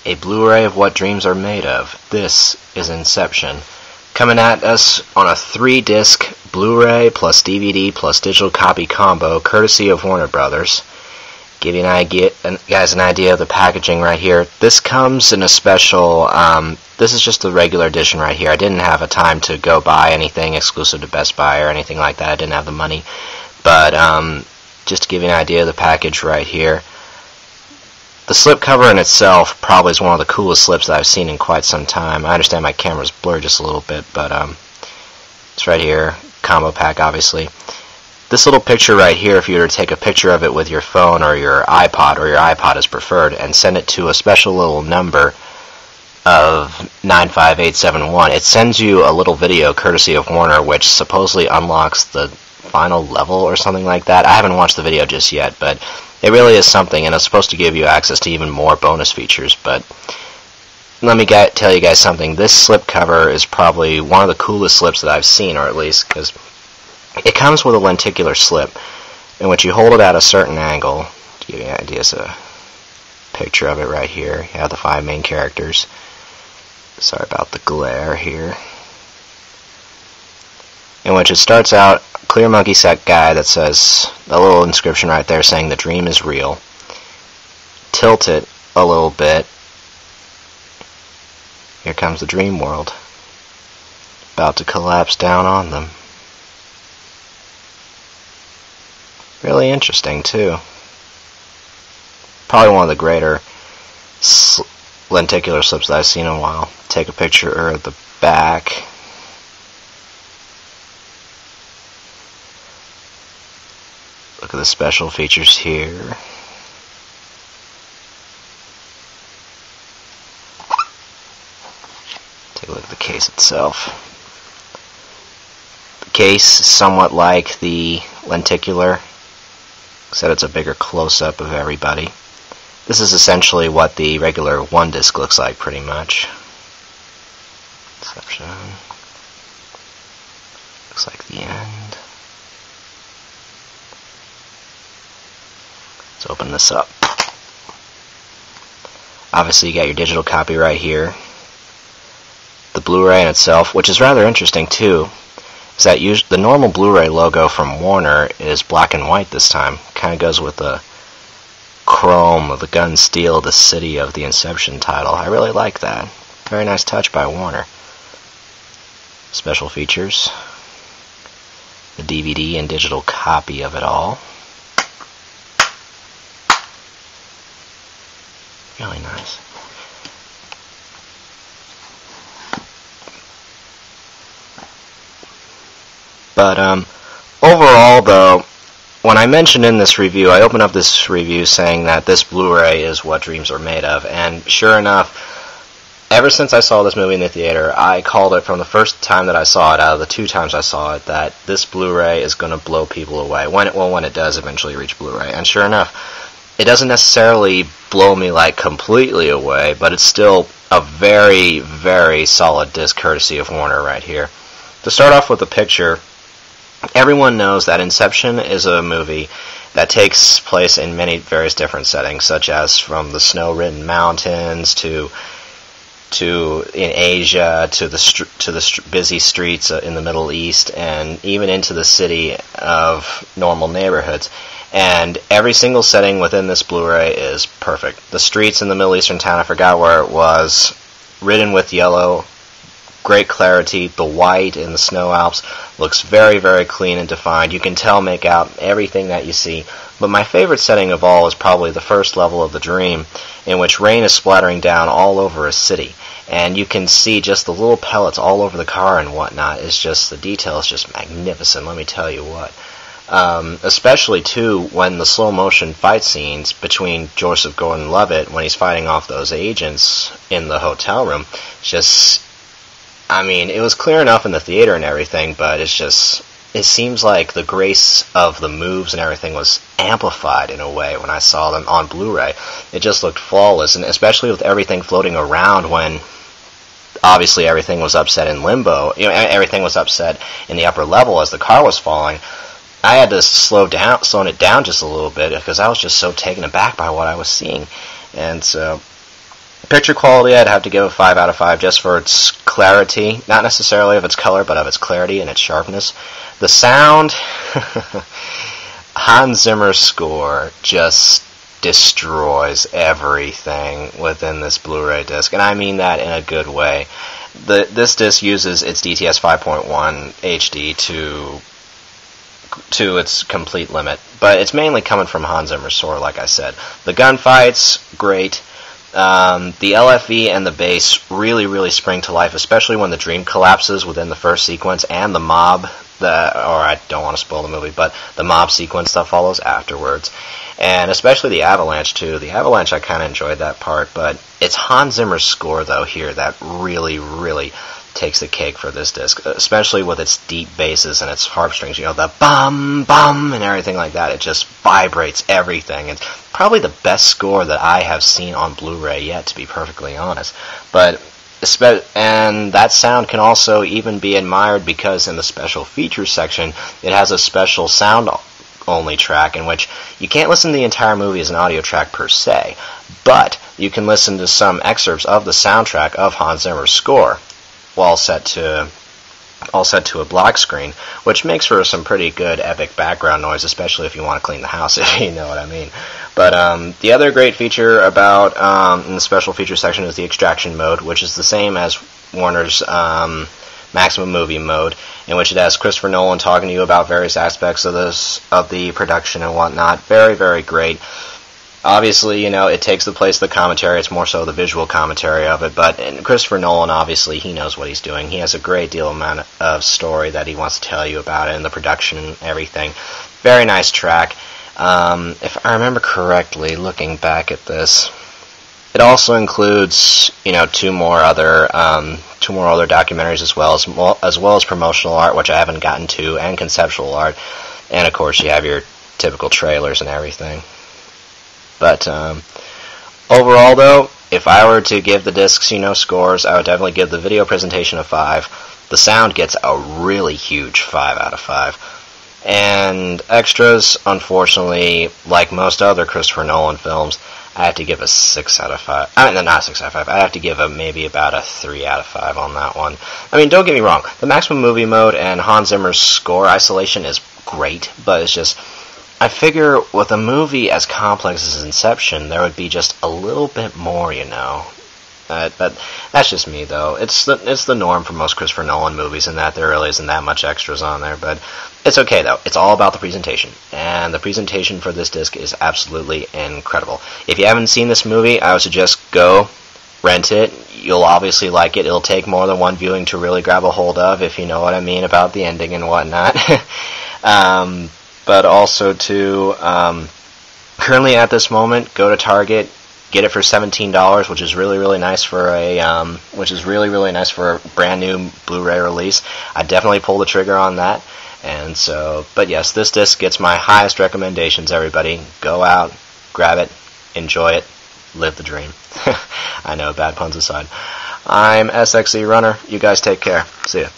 a Blu-ray of what dreams are made of. This is Inception. Coming at us on a 3-disc Blu-ray plus DVD plus digital copy combo, courtesy of Warner Brothers. Give you guys an idea of the packaging right here. This comes in a special, this is just the regular edition right here. I didn't have a time to go buy anything exclusive to Best Buy or anything like that. I didn't have the money. But just to give you an idea of the package right here. The slipcover in itself probably is one of the coolest slips that I've seen in quite some time. I understand my camera's blurred just a little bit, but it's right here. Combo pack, obviously. This little picture right here, if you were to take a picture of it with your phone or your iPod is preferred, and send it to a special little number of 95871, it sends you a little video courtesy of Warner, which supposedly unlocks the final level or something like that. I haven't watched the video just yet, but it really is something, and it's supposed to give you access to even more bonus features. But let me tell you guys something. This slipcover is probably one of the coolest slips that I've seen, or at least, because it comes with a lenticular slip in which you hold it at a certain angle. To give you an idea, it's a picture of it right here. You have the 5 main characters. Sorry about the glare here. In which it starts out, clear monkey set guy that says, a little inscription right there saying the dream is real. Tilt it a little bit. Here comes the dream world. About to collapse down on them. Really interesting too. Probably one of the greater lenticular slips that I've seen in a while. Take a picture of the back. Look at the special features here. Take a look at the case itself. The case is somewhat like the lenticular, except it's a bigger close-up of everybody. This is essentially what the regular 1-disc looks like, pretty much. Inception. Looks like the end. Let's open this up. Obviously you got your digital copy right here. The Blu-ray in itself, which is rather interesting too, is that the normal Blu-ray logo from Warner is black and white this time. Kind of goes with the chrome of the gun steel, the city of the Inception title. I really like that. Very nice touch by Warner. Special features. The DVD and digital copy of it all. Really nice. But overall, though, when I mentioned in this review, I opened up this review saying that this Blu-ray is what dreams are made of, and sure enough, ever since I saw this movie in the theater, I called it from the first time that I saw it, out of the 2 times I saw it, that this Blu-ray is going to blow people away, when it does eventually reach Blu-ray. And sure enough, it doesn't necessarily blow me like completely away, but it's still a very, very solid disc courtesy of Warner right here. To start off with the picture, everyone knows that Inception is a movie that takes place in many various different settings, such as from the snow-ridden mountains to in Asia to the busy streets in the Middle East, and even into the city of normal neighborhoods. And every single setting within this Blu-ray is perfect. The streets in the Middle Eastern town, I forgot where it was, ridden with yellow, great clarity. The white in the snow Alps looks very, very clean and defined. You can make out everything that you see. But my favorite setting of all is probably the first level of the dream, in which rain is splattering down all over a city. And you can see just the little pellets all over the car and whatnot. It's just, the detail is just magnificent, let me tell you what. Especially too when the slow motion fight scenes between Joseph Gordon-Levitt when he's fighting off those agents in the hotel room, just, I mean, it was clear enough in the theater and everything, but it's just, it seems like the grace of the moves and everything was amplified in a way when I saw them on Blu-ray. It just looked flawless, and especially with everything floating around when obviously everything was upset in limbo, everything was upset in the upper level as the car was falling. I had to slow it down just a little bit because I was just so taken aback by what I was seeing. And so Picture quality, I'd have to give a 5 out of 5 just for its clarity. Not necessarily of its color, but of its clarity and its sharpness. The sound, Hans Zimmer's score just destroys everything within this Blu-ray disc, and I mean that in a good way. This disc uses its DTS 5.1 HD to its complete limit, but it's mainly coming from Hans Zimmer's score, like I said. The gunfights, great. The LFE and the bass really spring to life, especially when the dream collapses within the first sequence, and the mob, or I don't want to spoil the movie, but the mob sequence that follows afterwards. And especially the avalanche, too. The avalanche, I kind of enjoyed that part, but it's Hans Zimmer's score, though, here that really takes the cake for this disc, especially with its deep basses and its harp strings, the bum, bum, and everything like that. It just vibrates everything. It's probably the best score that I have seen on Blu-ray yet, to be perfectly honest. And that sound can also even be admired because in the special features section, it has a special sound-only track in which you can't listen to the entire movie as an audio track per se, but you can listen to some excerpts of the soundtrack of Hans Zimmer's score, all set to a black screen, which makes for some pretty good epic background noise, especially if you want to clean the house, if you know what I mean. But the other great feature about in the special features section is the extraction mode, which is the same as Warner's maximum movie mode, in which it has Christopher Nolan talking to you about various aspects of the production and whatnot. Very great. Obviously, it takes the place of the commentary. It's more so the visual commentary of it. But Christopher Nolan, obviously, he knows what he's doing. He has a great deal amount of story that he wants to tell you about it, and the production and everything. Very nice track. If I remember correctly, looking back at this, it also includes, two more other documentaries as well as promotional art, which I haven't gotten to, and conceptual art, and of course you have your typical trailers and everything. But overall, though, if I were to give the discs, scores, I would definitely give the video presentation a 5. The sound gets a really huge 5 out of 5. And extras, unfortunately, like most other Christopher Nolan films, I have to give a 6 out of 5. I mean, not 6 out of 5. I have to give maybe about a 3 out of 5 on that one. I mean, don't get me wrong. The maximum movie mode and Hans Zimmer's score isolation is great, but it's just, I figure with a movie as complex as Inception, there would be just a little bit more, But that's just me, though. It's the norm for most Christopher Nolan movies, in that there really isn't that much extras on there. But it's okay, though. It's all about the presentation. And the presentation for this disc is absolutely incredible. If you haven't seen this movie, I would suggest go rent it. You'll obviously like it. It'll take more than one viewing to really grab a hold of, if you know what I mean about the ending and whatnot. But also, too, currently at this moment, go to Target, get it for $17, which is really nice for a brand new Blu-ray release. I definitely pull the trigger on that. And so, but yes, this disc gets my highest recommendations. Everybody, go out, grab it, enjoy it, live the dream. I know, bad puns aside. I'm sxerunner. You guys take care. See ya.